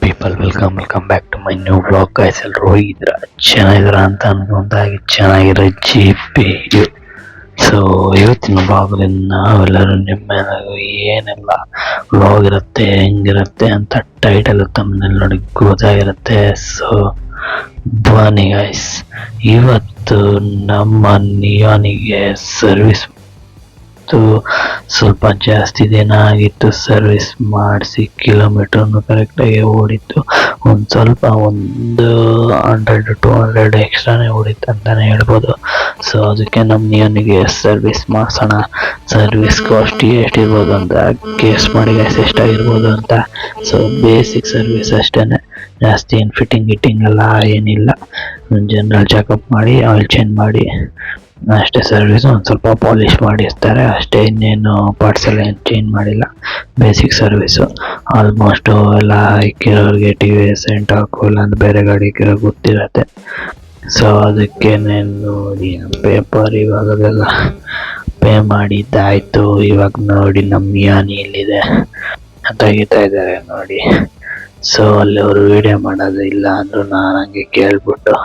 People welcome back to my new blog guys. ಎಲ್ಲರೂ ಹೋಗಿದ್ರ ಚೆನ್ನಾಗಿದ್ರ ಅಂತ ಅನ್ಕೊಂತಾಗಿ ಚೆನ್ನಾಗಿರೋ ಜಿ.ಪಿ. ಸೊ ಇವತ್ತಿನ ಬ್ಲಾಗಲ್ಲಿ ನಾವೆಲ್ಲರೂ ನಿಮ್ಮೆಲ್ಲರಿಗೂ ಏನೆಲ್ಲ ಬ್ಲಾಗ್ ಇರುತ್ತೆ ಹೆಂಗಿರುತ್ತೆ ಅಂತ ಟೈಟಲ್ ತಮ್ಮನಲ್ಲಿ ನೋಡಿ ಗೊತ್ತಾಗಿರುತ್ತೆ. ಸೊ ಬನ್ನಿ ಗೈಸ್, ಇವತ್ತು ನಮ್ಮ ನಿಯಾನಿಗೆ ಸರ್ವಿಸ್ ಸ್ವಲ್ಪ ಜಾಸ್ತಿ ದಿನ ಆಗಿತ್ತು. ಸರ್ವಿಸ್ ಮಾಡಿಸಿ ಕಿಲೋಮೀಟರ್ನು ಕರೆಕ್ಟಾಗಿ ಓಡಿತ್ತು. ಒಂದು 100-200 ಎಕ್ಸ್ಟ್ರಾನೇ ಓಡಿತ್ತು ಅಂತಾನೆ ಹೇಳ್ಬೋದು. ಸೊ ಅದಕ್ಕೆ ನಮ್ಮ ನಿಯನಿಗೆ ಸರ್ವಿಸ್ ಮಾಡಿಸೋಣ. ಸರ್ವಿಸ್ ಕಾಸ್ಟ್ ಎಷ್ಟಿರ್ಬೋದು ಅಂತ ಕೇಸ್ ಮಾಡಿ ಎಷ್ಟಾಗಿರ್ಬೋದು ಅಂತ. ಸೊ ಬೇಸಿಕ್ ಸರ್ವಿಸ್ ಅಷ್ಟೇನೆ, ಜಾಸ್ತಿ ಏನು ಫಿಟ್ಟಿಂಗ್ ಎಲ್ಲ ಏನಿಲ್ಲ. ಜನರಲ್ ಚೆಕಪ್ ಮಾಡಿ ಆಯಿಲ್ ಚೇಂಜ್ ಮಾಡಿ ಅಷ್ಟೇ. ಸರ್ವಿಸ್ ಒಂದು ಸ್ವಲ್ಪ ಪಾಲಿಶ್ ಮಾಡಿರ್ತಾರೆ ಅಷ್ಟೇ, ಇನ್ನೇನು ಪಾರ್ಟ್ಸ್ ಎಲ್ಲ ಏನು ಚೇಂಜ್ ಮಾಡಿಲ್ಲ. ಬೇಸಿಕ್ ಸರ್ವಿಸು ಆಲ್ಮೋಸ್ಟು ಎಲ್ಲ ಇಕ್ಕಿರೋರಿಗೆ TV ಸೆಂಟಾಕು ಇಲ್ಲಾಂದ್ರೆ ಬೇರೆ ಗಾಡಿ ಇಕ್ಕಿರೋ ಗೊತ್ತಿರತ್ತೆ. ಸೊ ಅದಕ್ಕೆ ನೋಡಿ ಪೇಪರ್ ಇವಾಗ ಅದೆಲ್ಲ ಪೇ ಮಾಡಿದ್ದಾಯಿತು. ಇವಾಗ ನೋಡಿ ನಮ್ಮ ನಿಯಾನಿ ಇಲ್ಲಿದೆ ತೆಗಿತಾ ಇದ್ದಾರೆ ನೋಡಿ. ಸೊ ಅಲ್ಲಿ ಅವರು ವಿಡಿಯೋ ಮಾಡೋದು ಇಲ್ಲ ಅಂದರು ನಾನು ಹಂಗೆ ಕೇಳ್ಬಿಟ್ಟು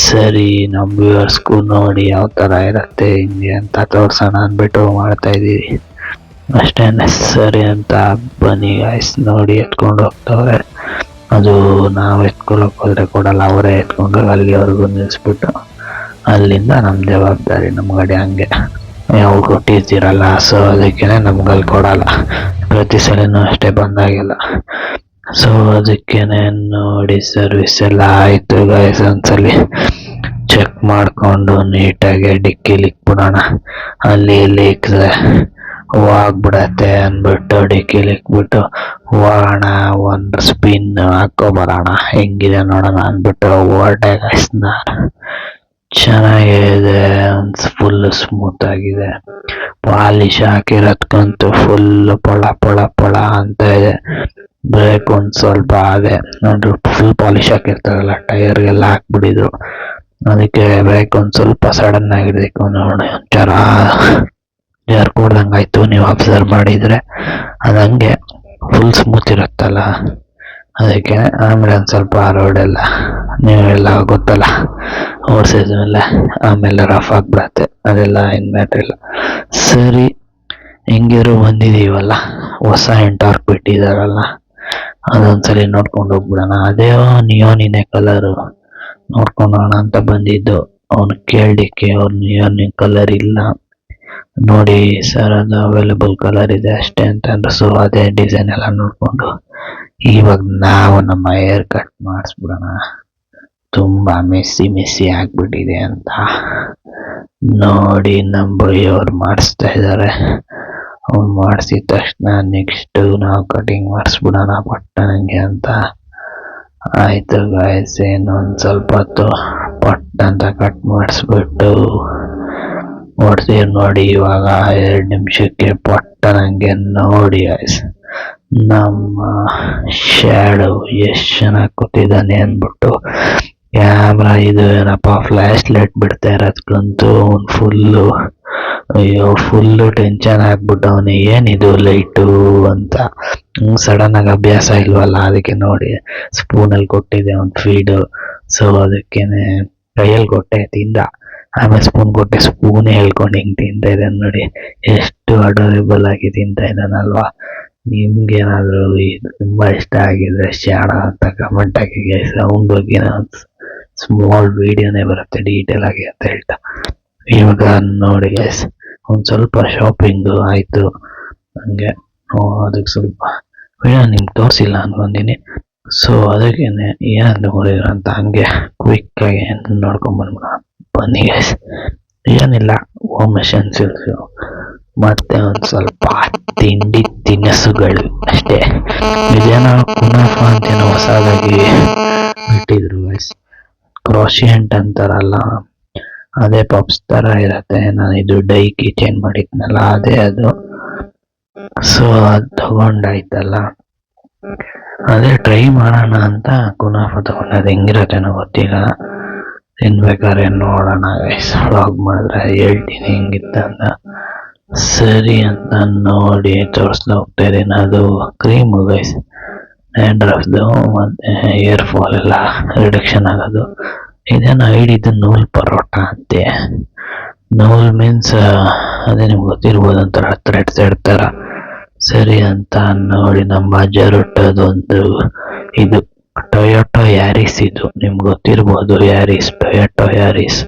ಸರಿ ನಮ್ಮ ವ್ಯೂವರ್ಸ್ಗೂ ನೋಡಿ ಯಾವ ಥರ ಇರುತ್ತೆ ಹಿಂಗೆ ಅಂತ ತೋರ್ಸೋಣ ಅಂದ್ಬಿಟ್ಟು ಮಾಡ್ತಾ ಇದ್ದೀವಿ ಅಷ್ಟೇ. ಸರಿ ಅಂತ ಬನ್ನಿ ಗಾಯ್ಸ್. ನೋಡಿ ಎತ್ಕೊಂಡು ಹೋಗ್ತವ್ರೆ. ಅದು ನಾವು ಎತ್ಕೊಳ್ಳೋಕೆ ಹೋದರೆ ಕೊಡಲ್ಲ, ಅವರೇ ಎತ್ಕೊಂಡು ಅಲ್ಲಿವರೆಗೂ ನಿಲ್ಲಿಸ್ಬಿಟ್ಟು ಅಲ್ಲಿಂದ ನಮ್ಮ ಜವಾಬ್ದಾರಿ ನಮ್ಮ ಗಾಡಿ ಹಂಗೆ ಯಾವ ಕೊಟ್ಟಿರ್ತೀರಲ್ಲ. ಸೊ ಅದಕ್ಕೆ ನಮ್ಗಲ್ಲಿ ಕೊಡಲ್ಲ, ಪ್ರತಿ ಸಲನೂ ಅಷ್ಟೇ ಬಂದಾಗೆಲ್ಲ. ಸೊ ಅದಕ್ಕೇನೆ ನೋಡಿ ಸರ್ವಿಸ್ ಎಲ್ಲ ಆಯಿತು ಗಾಯ್ಸ್. ಒಂದ್ಸಲಿ ಚೆಕ್ ಮಾಡಿಕೊಂಡು ನೀಟಾಗಿ ಡಿಕ್ಕಿಲಿ ಇಕ್ಬಿಡೋಣ. ಅಲ್ಲಿ ಇಲ್ಲಿ ಇಕ್ಕಿದ್ರೆ ಹೋಗ್ಬಿಡತ್ತೆ ಅಂದ್ಬಿಟ್ಟು ಡಿಕ್ಕಿಲಿ ಇಕ್ಬಿಟ್ಟು ಹೋಗೋಣ, ಒಂದು ಸ್ಪಿನ್ ಹಾಕೊಬರೋಣ ಹೆಂಗಿದೆ ನೋಡೋಣ ಅಂದ್ಬಿಟ್ಟು ಹೊರಟೆ ಗಾಯ್ಸ್. ಚೆನ್ನಾಗಿದೆ, ಒಂದು ಫುಲ್ ಸ್ಮೂತ್ ಆಗಿದೆ. ಪಾಲಿಶ್ ಹಾಕಿರೋದ್ಕಂತೂ ಫುಲ್ ಪಳ ಅಂತ ಇದೆ. ಬ್ರೇಕ್ ಒಂದು ಸ್ವಲ್ಪ ಅದೇ ನೋಡ್ರಿ, ಫುಲ್ ಪಾಲಿಶ್ ಹಾಕಿರ್ತಾರಲ್ಲ ಟೈರ್ಗೆಲ್ಲ ಹಾಕ್ಬಿಟ್ಟಿದ್ರು. ಅದಕ್ಕೆ ಬ್ರೇಕ್ ಒಂದು ಸ್ವಲ್ಪ ಸಡನ್ ಆಗಿರ್ಬೇಕು ನೋಡಿ, ಒಂಥರ ಜಾರ್ಕೊಡ್ದಂಗೆ ಆಯಿತು. ನೀವು ಅಬ್ಸರ್ವ್ ಮಾಡಿದರೆ ಅದು ಹಂಗೆ ಫುಲ್ ಸ್ಮೂತ್ ಇರುತ್ತಲ್ಲ ಅದಕ್ಕೆ. ಆಮೇಲೆ ಒಂದು ಸ್ವಲ್ಪ ರೋಡೆಲ್ಲ ನೀವೆಲ್ಲ ಗೊತ್ತಲ್ಲ ಓಡಿಸಿದ್ಮೇಲೆ ಆಮೇಲೆ ರಫ್ ಆಗಿಬಿಡತ್ತೆ, ಅದೆಲ್ಲ ಏನು ಮ್ಯಾಟ್ರ್ ಇಲ್ಲ. ಸರಿ ಹೆಂಗಿರೋ ಬಂದಿದ್ದೀವಲ್ಲ, ಹೊಸ ಎಂಟಾರ್ಕ್ ಬಿಟ್ಟಿದ್ದಾರಲ್ಲ ಅದೊಂದ್ಸಲಿ ನೋಡ್ಕೊಂಡು ಹೋಗ್ಬಿಡೋಣ. ಅದೇ ನಿಯೋನಿನೇ ಕಲರು ನೋಡ್ಕೊಂಡು ಹೋಗೋಣ ಅಂತ ಬಂದಿದ್ದು. ಅವನು ಕೇಳಲಿಕ್ಕೆ ಅವ್ರು ನಿಯೋನಿನ್ ಕಲರ್ ಇಲ್ಲ ನೋಡಿ ಸರ್, ಅದು ಅವೈಲೇಬಲ್ ಕಲರ್ ಇದೆ ಅಷ್ಟೇ ಅಂತಂದ್ರು. ಸೊ ಅದೇ ಡಿಸೈನ್ ಎಲ್ಲ ನೋಡಿಕೊಂಡು ಇವಾಗ ನಾವು ನಮ್ಮ ಹೇರ್ ಕಟ್ ಮಾಡಿಸ್ಬಿಡೋಣ. ತುಂಬ ಮೆಸ್ಸಿ ಆಗಿಬಿಟ್ಟಿದೆ ಅಂತ ನೋಡಿ ನಮ್ಮ ಬೈಯವ್ರು ಮಾಡಿಸ್ತಾ ಇದ್ದಾರೆ. ಅವ್ನು ಮಾಡಿಸಿದ ತಕ್ಷಣ ನೆಕ್ಸ್ಟು ನಾವು ಕಟಿಂಗ್ ಮಾಡಿಸ್ಬಿಡೋಣ ಪಟ್ಟನಂಗೆ ಅಂತ ಆಯಿತು ಗಾಯ್ಸ್. ಒಂದು ಸ್ವಲ್ಪ ಹೊತ್ತು ಪಟ್ಟಂತ ಕಟ್ ಮಾಡಿಸ್ಬಿಟ್ಟು ಓಡ್ತೀವಿ ನೋಡಿ. ಇವಾಗ 2 ನಿಮಿಷಕ್ಕೆ ಪಟ್ಟನಂಗೆ ನೋಡಿ ಗಾಯ್ಸ್ ನಮ್ಮ ಶ್ಯಾಡೋ ಎಷ್ಟು ಚೆನ್ನಾಗಿ ಕೂತಿದ್ದಾನೆ ಅಂದ್ಬಿಟ್ಟು. ಕ್ಯಾಮ್ರಾ ಇದು ಏನಪ್ಪ ಫ್ಲ್ಯಾಶ್ ಲೈಟ್ ಬಿಡ್ತಾ ಇರೋದ್ಕಂತೂ ಫುಲ್ಲು ಟೆನ್ಷನ್ ಆಗ್ಬಿಟ್ಟು ಅವನು ಏನಿದು ಲೈಟು ಅಂತ. ಸಡನ್ ಆಗಿ ಅಭ್ಯಾಸ ಇಲ್ವಲ್ಲ, ಅದಕ್ಕೆ ನೋಡಿ ಸ್ಪೂನಲ್ಲಿ ಕೊಟ್ಟಿದ್ದೆ ಒಂದು ಫೀಡು. ಸೊ ಅದಕ್ಕೇನೆ ಕೈಯಲ್ಲಿ ಕೊಟ್ಟೆ ತಿಂದ, ಆಮೇಲೆ ಸ್ಪೂನ್ ಕೊಟ್ಟೆ, ಸ್ಪೂನೇ ಹೇಳ್ಕೊಂಡು ಹಿಂಗೆ ತಿಂತಾ ಇದ್ದಾನೆ ನೋಡಿ. ಎಷ್ಟು ಅಡೋರೇಬಲ್ ಆಗಿ ತಿಂತಾ ಇದ್ದಾನಲ್ವಾ. ನಿಮ್ಗೇನಾದರೂ ಇದು ತುಂಬ ಇಷ್ಟ ಆಗಿದ್ರೆ ಶ್ಯಾಡೋ ಅಂತ ಕಮೆಂಟ್ ಹಾಕಿ ಗೈಸ್. ಅವನ ಬಗ್ಗೆ ಸ್ಮಾಲ್ ವಿಡಿಯೋನೇ ಬರುತ್ತೆ ಡೀಟೇಲ್ ಆಗಿ ಅಂತ ಹೇಳ್ತಾ. ಇವಾಗ ನೋಡಿ ಗೈಸ್ ಒಂದು ಸ್ವಲ್ಪ ಶಾಪಿಂಗು ಆಯಿತು ಹಂಗೆ. ಅದಕ್ಕೆ ಸ್ವಲ್ಪ ವಿಡಿಯೋ ನಿಮ್ಗೆ ತೋರಿಸಿಲ್ಲ ಅನ್ಕೊಂಡಿನಿ. ಸೊ ಅದಕ್ಕೇನೆ ಏನಂತ ನೋಡಿದ್ರು ಅಂತ ಹಂಗೆ ಕ್ವಿಕ್ಕಾಗಿ ನೋಡ್ಕೊಂಬಂದ್ಬಿಡೋಣ ಬನ್ನಿ ಗೈಸ್. ಏನಿಲ್ಲ, ಹೋಮ್ ಎಸೆನ್ಸಿಯಲ್ಸು ಮತ್ತು ಒಂದು ಸ್ವಲ್ಪ ತಿಂಡಿ ತಿನಿಸುಗಳು ಅಷ್ಟೇ. ಇದೇನೋ ಕುನಾಫ ಅಂತೇನೋ ಹೊಸದಾಗಿ ಬಿಟ್ಟಿದ್ರು ಗೈಸ್, ಕ್ರೋಶಿಯಂಟ್ ಅಂತಾರಲ್ಲ ಅದೇ ಪಪ್ಸ್ ಥರ ಇರುತ್ತೆ. ನಾನು ಇದು ಡೈ ಚೇಂಜ್ ಮಾಡಿದ್ನಲ್ಲ ಅದೇ ಅದು. ಸೊ ಅದು ತಗೊಂಡಾಯ್ತಲ್ಲ, ಅದೇ ಟ್ರೈ ಮಾಡೋಣ ಅಂತ ಕುನಾಫ ತಗೊಂಡು. ಅದು ಹೆಂಗಿರತ್ತೇನೋ ಗೊತ್ತಿಲ್ಲ, ತಿನ್ಬೇಕಾದ್ರೆ ನೋಡೋಣ ಗೈಸ್. ವ್ಲಾಗ್ ಮಾಡಿದ್ರೆ ಹೇಳ್ತೀನಿ ಹೆಂಗಿತ್ತಂತ. ಸರಿ ಅಂತ ನೋಡಿ ತೋರಿಸ್ತಾ ಹೋಗ್ತಾ ಇದ್ದೀನಿ. ಅದು ಕ್ರೀಮು ಗೈಸ್, ಡ್ಯಾಂಡ್ರಫ್ದು ಮತ್ತೆ ಹೇರ್ ಫಾಲ್ ಎಲ್ಲ ರಿಡಕ್ಷನ್ ಆಗೋದು. ಇದೇನು ಐಡಿದು ನೂಲ್ ಪರೋಟ ಅಂತೆ. ನೂಲ್ ಮೀನ್ಸ್ ಅದೇ ನಿಮ್ಗೆ ಗೊತ್ತಿರ್ಬೋದು, ಒಂಥರ ಥ್ರೆಡ್ ಥರ. ಸರಿ ಅಂತ ನೋಡಿ ನಮ್ಮ ಜರುಟದೊಂದು ಇದು ಟೊಯೋಟೋ ಯಾರಿಸ್, ಇದು ನಿಮ್ಗೆ ಗೊತ್ತಿರ್ಬೋದು ಯಾರಿಸ್, ಟೊಯೋಟೋ ಯಾರಿಸ್.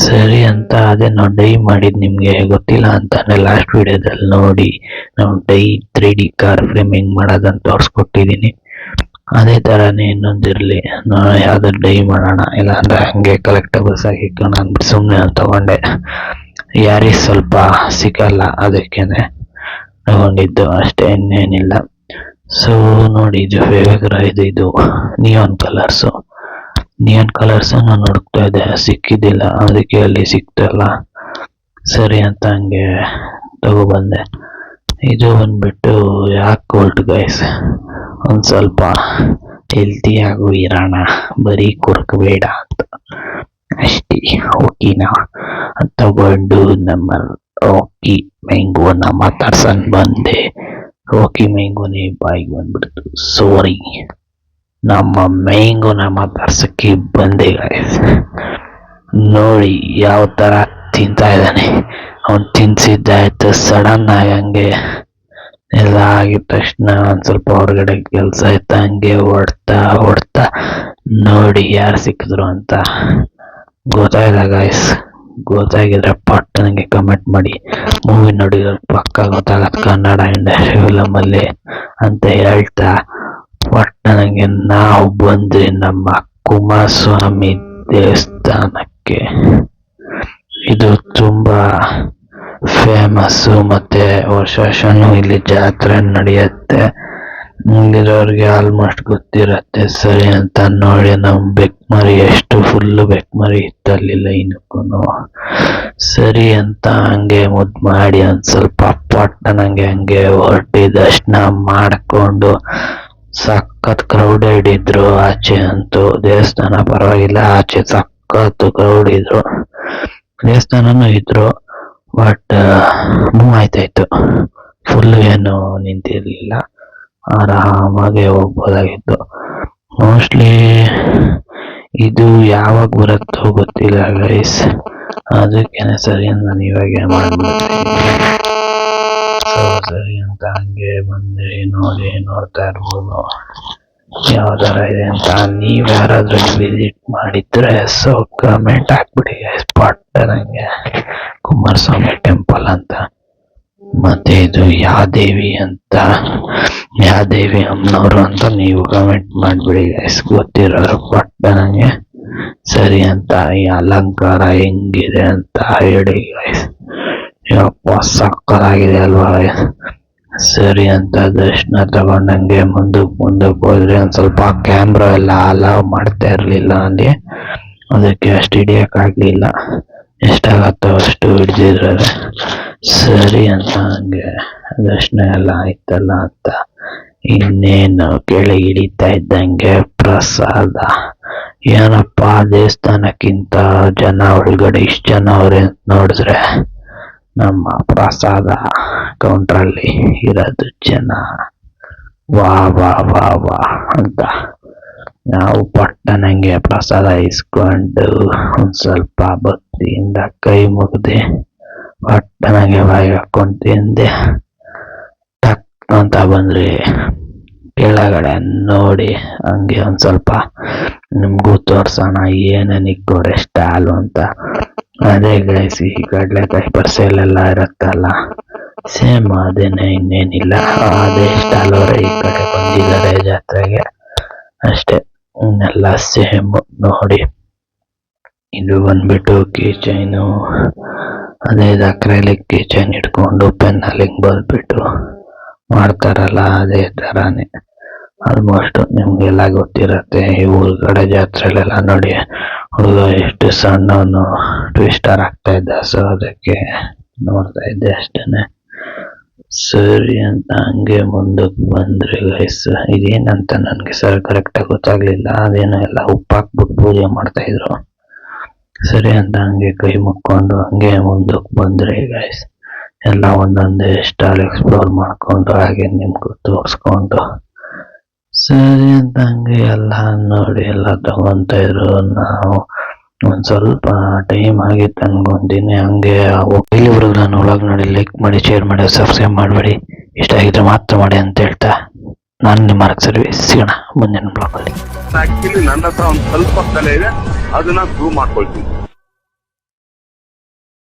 ಸರಿ ಅಂತ ಅದೇ ನಾವು ಡೈ ಮಾಡಿದ್, ನಿಮ್ಗೆ ಗೊತ್ತಿಲ್ಲ ಅಂತಾನೆ ಲಾಸ್ಟ್ ವಿಡಿಯೋದಲ್ಲಿ ನೋಡಿ ನಾವು ಡೈ 3D ಕಾರ್ ಫ್ರೇಮಿಂಗ್ ಮಾಡೋದಂತ ತೋರಿಸ್ಕೊಟ್ಟಿದ್ದೀನಿ. ಅದೇ ಥರನೇ ಇನ್ನೊಂದಿರಲಿ, ಯಾವ್ದಾದ್ರು ಡೈ ಮಾಡೋಣ, ಇಲ್ಲಾಂದ್ರೆ ಹಂಗೆ ಕಲೆಕ್ಟಬಲ್ಸ್ ಆಗಿ ಇಟ್ಕೊಂಡು ಅಂದ್ಬಿಟ್ಟು ಸುಮ್ಮನೆ ತಗೊಂಡೆ. ಯಾರಿಸ್ ಸ್ವಲ್ಪ ಸಿಗಲ್ಲ ಅದಕ್ಕೇನೆ ತಗೊಂಡಿದ್ದು ಅಷ್ಟೇ, ಇನ್ನೇನಿಲ್ಲ. ಸೊ ನೋಡಿ, ಇದು ಫೇವಗ್ರ ಇದು ನಿಯಾನ್ ಕಲರ್ಸ್ ನಾನು ಹುಡುಕ್ತಾ ಇದ್ದೆ, ಸಿಕ್ಕಿದ್ದಿಲ್ಲ. ಅದಕ್ಕೆ ಅಲ್ಲಿ ಸಿಕ್ತಲ್ಲ, ಸರಿ ಅಂತ ಹಂಗೆ ತಗೊಬಂದೆ. ಇದು ಬಂದ್ಬಿಟ್ಟು ಯಾಕೋಲ್ಟ್ ಗೈಸ್, ಒಂದು ಸ್ವಲ್ಪ ಹೆಲ್ತಿಯಾಗೂ ಇರೋಣ, ಬರೀ ಕುರ್ಕಬೇಡ ಅಂತ ಅಷ್ಟೇ. ಓಕಿನಾ ತಗೊಂಡು ನಮ್ಮ ಓಕಿ ಮ್ಯಾಂಗೋನ ಮಾತಾಡ್ಸನ್ ಬಂದೆ. ಓಕಿ ಮ್ಯಾಂಗೋನೇ ಬಾಯಿಗೆ ಬಂದ್ಬಿಡ್ತು, ಸಾರಿ. ನಮ್ಮ ಮ್ಯಾಂಗೋನ ಮಾತಾಡ್ಸಕ್ಕೆ ಬಂದೆ ಗೈಸ್. ನೋಡಿ ಯಾವ ಥರ ತಿಂತಾ ಇದ್ದಾನೆ. ಅವನು ತಿನ್ಸಿದ್ದಾಯ್ತು, ಸಡನ್ ಆಗಿ ಹಂಗೆ ಎಲ್ಲ ಆಗಿದ ತಕ್ಷಣ ಒಂದು ಸ್ವಲ್ಪ ಹೊರಗಡೆ ಕೆಲಸ ಆಯ್ತಾ, ಹಂಗೆ ಹೊಡ್ತಾ ನೋಡಿ ಯಾರು ಸಿಕ್ಕಿದ್ರು ಅಂತ ಗೊತ್ತಾಯ್ತ ಗೈಸ್. ಗೊತ್ತಾಗಿದ್ರೆ ಪಟ್ ನನಗೆ ಕಮೆಂಟ್ ಮಾಡಿ. ಮೂವಿ ನೋಡಿದ್ರೆ ಪಕ್ಕ ಗೊತ್ತಾಗತ್ತೆ ಕನ್ನಡ ಇಂಡಸ್ಟ್ರಿ ಫಿಲಮಲ್ಲಿ ಅಂತ ಹೇಳ್ತಾ, ಪಟ್ ನನಗೆ ನಾವು ಬಂದ್ರಿ ನಮ್ಮ ಕುಮಾರಸ್ವಾಮಿ ದೇವಸ್ಥಾನಕ್ಕೆ. ಇದು ತುಂಬಾ ಫೇಮಸ್ಸು, ಮತ್ತೆ ವರ್ಷನೂ ಇಲ್ಲಿ ಜಾತ್ರೆ ನಡೆಯುತ್ತೆ. ಇಲ್ಲಿರೋರಿಗೆ ಆಲ್ಮೋಸ್ಟ್ ಗೊತ್ತಿರತ್ತೆ. ಸರಿ ಅಂತ ನೋಡಿ ನಾವು ಬೆಕ್ಮರಿ, ಎಷ್ಟು ಫುಲ್ಲು ಬೆಕ್ಮರಿ ಇತ್ತು ಅಲ್ಲಿ ಲೈನಕ್ಕೂ. ಸರಿ ಅಂತ ಹಂಗೆ ಮುದ್ದು ಮಾಡಿ ಒಂದು ಸ್ವಲ್ಪ ಪಟ್ಟನಂಗೆ ಹಂಗೆ ಹೊರಟಿ ದರ್ಶನ ಮಾಡಿಕೊಂಡು, ಸಖತ್ ಕ್ರೌಡೆಡ್ ಇದ್ರು ಆಚೆ ಅಂತೂ. ದೇವಸ್ಥಾನ ಪರವಾಗಿಲ್ಲ, ಆಚೆ ಸಖತ್ ಕ್ರೌಡ್ ಇದ್ರು. ದೇವಸ್ಥಾನನೂ ಇದ್ರು, ಬಟ್ ಮೂವ್ ಆಯ್ತಾಯ್ತು, ಫುಲ್ ಏನು ನಿಂತಿರ್ಲಿಲ್ಲ, ಆರಾಮಾಗೆ ಹೋಗ್ಬೋದಾಗಿತ್ತು. ಮೋಸ್ಟ್ಲಿ ಇದು ಯಾವಾಗ ಬರುತ್ತೋ ಗೊತ್ತಿಲ್ಲ ಗೈಸ್, ಅದಕ್ಕೇನೆ ಸರಿ ಅಂತ ನಾನು ಇವಾಗೆ ಮಾಡ್ಬಿಡ್ತೀನಿ. ಸರಿ ಅಂತ ಹಂಗೆ ಬಂದೆ. ನೋಡಿ, ನೋಡ್ತಾ ಇರ್ಬೋದು ಯಾವ ಥರ ಇದೆ ಅಂತ. ನೀವು ಯಾರಾದ್ರೂ ವಿಸಿಟ್ ಮಾಡಿದ್ರೆ ಸೊ ಕಮೆಂಟ್ ಹಾಕ್ಬಿಡಿ ಗೈಸ್, ಪಟ್ಟ ನಂಗೆ ಕುಮಾರಸ್ವಾಮಿ ಟೆಂಪಲ್ ಅಂತ. ಮತ್ತೆ ಇದು ಯಾದೇವಿ ಅಂತ, ಯಾದೇವಿ ಅಮ್ಮನವರು ಅಂತ ನೀವು ಕಮೆಂಟ್ ಮಾಡಿಬಿಡಿ ಗೈಸ್, ಗೊತ್ತಿರೋರು ಪಟ್ಟ ನನಗೆ. ಸರಿ ಅಂತ ಈ ಅಲಂಕಾರ ಹೆಂಗಿದೆ ಅಂತ ಹೇಳಿ ಗೈಸ್. ಯಪ್ಪ ಸಕ್ಕತ್ತಾಗಿದೆ ಅಲ್ವಾ. ಸರಿ ಅಂತ ದರ್ಶನ ತಗೊಂಡಂಗೆ ಮುಂದಕ್ಕೆ ಹೋದ್ರೆ ಒಂದು ಸ್ವಲ್ಪ ಕ್ಯಾಮ್ರಾ ಎಲ್ಲ ಅಲೌ ಮಾಡ್ತಾ ಇರಲಿಲ್ಲ ಅಲ್ಲಿ, ಅದಕ್ಕೆ ಅಷ್ಟು ಹಿಡಿಯೋಕ್ಕಾಗಲಿಲ್ಲ. ಎಷ್ಟಾಗತ್ತೋ ಅಷ್ಟು ಹಿಡ್ದಿದ್ರೆ ಸರಿ ಅಂತ ಹಂಗೆ ದರ್ಶನ ಎಲ್ಲ ಆಯ್ತಲ್ಲ ಅಂತ ಇನ್ನೇನು ಕೆಳಗೆ ಇಳಿತಾ ಇದ್ದಂಗೆ ಪ್ರಸಾದ. ಏನಪ್ಪ ದೇವಸ್ಥಾನಕ್ಕಿಂತ ಜನ ಒಳಗಡೆ ಇಷ್ಟು ಜನ ಅವ್ರೆ ಅಂತ ನೋಡಿದ್ರೆ, ನಮ್ಮ ಪ್ರಸಾದ ಕೌಂಟ್ರಲ್ಲಿ ಇರೋದು ಜನ ವಾ ವಾ ವಾ ವಾ ಅಂತ. ನಾವು ಪಟ್ಟಣಂಗೆ ಪ್ರಸಾದ ಇಸ್ಕೊಂಡು ಒಂದು ಸ್ವಲ್ಪ ಭಕ್ತಿಯಿಂದ ಕೈ ಮುಗ್ದೆ ಪಟ್ಟಣಂಗೆ ಬಾಯಿಗೆ ಹಾಕೊಂಡು ತಿಂದೆ. ಟಕ್ ಅಂತ ಬಂದ್ರಿ ಕೆಳಗಡೆ ನೋಡಿ, ಹಂಗೆ ಒಂದು ಸ್ವಲ್ಪ ನಿಮಗೂ ತೋರ್ಸೋಣ ಏನೇನಿಕ್ಕೋರೆ ಸ್ಟಾಲು ಅಂತ. ಅದೇ ಗೈಸ್, ಈ ಕಡಲೆಕಾಯಿ ಪರಿಸೆಲೆಲ್ಲ ಇರುತ್ತಲ್ಲ, ಸೇಮ್ ಅದೇನೆ, ಇನ್ನೇನಿಲ್ಲ. ಅದೇ ಸ್ಟಾಲ್ ಅವರೇ ಈ ಕಡೆ ಬಂದಿದ್ದಾರೆ ಜಾತ್ರೆಗೆ ಅಷ್ಟೇ, ಎಲ್ಲ ಸೇಮ್. ನೋಡಿ, ಇದು ಬಂದ್ಬಿಟ್ಟು ಕೀ ಚೈನು, ಅದೇ ಅಕ್ರೈಲಿಕ್ ಕೀ ಚೈನ್ ಇಟ್ಕೊಂಡು ಪೆನ್ನಲ್ಲಿ ಹಿಂಗೆ ಬರ್ಬಿಟ್ಟು ಮಾಡ್ತಾರಲ್ಲ, ಅದೇ ಥರನೇ ಆಲ್ಮೋಸ್ಟ್ ನಿಮಗೆಲ್ಲ ಗೊತ್ತಿರತ್ತೆ. ಈ ಊರುಗಡೆ ಜಾತ್ರೆಲೆಲ್ಲ ನೋಡಿ ಹುಡುಗ ಎಷ್ಟು ಸಣ್ಣವನು ಟ್ವಿಸ್ಟರ್ ಆಗ್ತಾ ಇದ್ದ, ಸೊ ಅದಕ್ಕೆ ನೋಡ್ತಾ ಇದ್ದೆ ಅಷ್ಟೇನೆ. ಸರಿ ಅಂತ ಹಂಗೆ ಮುಂದಕ್ಕೆ ಬಂದ್ರೆ ಗೈಸ್, ಇದೇನಂತ ನನಗೆ ಸರ್ ಕರೆಕ್ಟಾಗಿ ಗೊತ್ತಾಗ್ಲಿಲ್ಲ. ಅದೇನೋ ಎಲ್ಲ ಉಪ್ಪು ಹಾಕ್ಬಿಟ್ಟು ಪೂಜೆ ಮಾಡ್ತಾ ಇದ್ರು. ಸರಿ ಅಂತ ಹಂಗೆ ಕೈ ಮುಕ್ಕೊಂಡು ಹಂಗೆ ಮುಂದಕ್ಕೆ ಬಂದ್ರೆ ಗೈಸ್, ಎಲ್ಲ ಒಂದೊಂದೇ ಸ್ಟಾಲ್ ಎಕ್ಸ್ಪ್ಲೋರ್ ಮಾಡ್ಕೊಂಡು ಹಾಗೆ ನಿಮ್ಗೂ ತೋರಿಸ್ಕೊಂಡು ಸರಿ ಅಂತ ಹಂಗೆ ಎಲ್ಲ ನೋಡಿ ಎಲ್ಲ ತಗೊಂತ ಇದ್ರು. ನಾವು ಒಂದ್ ಸ್ವಲ್ಪ ಟೈಮ್ ಆಗಿತ್ತು ಅನ್ಕೊಂತೀನಿ. ಹಂಗೆ ಇಲ್ಲಿವರೆಗೂ ನಾನು ಒಳಗೆ ನೋಡಿ ಲೈಕ್ ಮಾಡಿ, ಶೇರ್ ಮಾಡಿ, ಸಬ್ಸ್ಕ್ರೈಬ್ ಮಾಡಬೇಡಿ. ಇಷ್ಟ ಆಗಿದ್ರೆ ಮಾತ್ರ ಮಾಡಿ ಅಂತ ಹೇಳ್ತಾ ನಾನು ನಿಮ್ಮ ಮಾರ್ಕ್ ಸರ್ವಿಸ್. ಸಿಗೋಣ ಮುಂದಿನ ಬ್ಲಾಗಲ್ಲಿ. ಆಕ್ಚುಲಿ ನನ್ನ ಹತ್ರ ಒಂದು ಸ್ವಲ್ಪ ಕಲೆ ಇದೆ, ಅದನ್ನ ಪ್ರೂವ್ ಮಾಡ್ಕೊಳ್ತೀನಿ.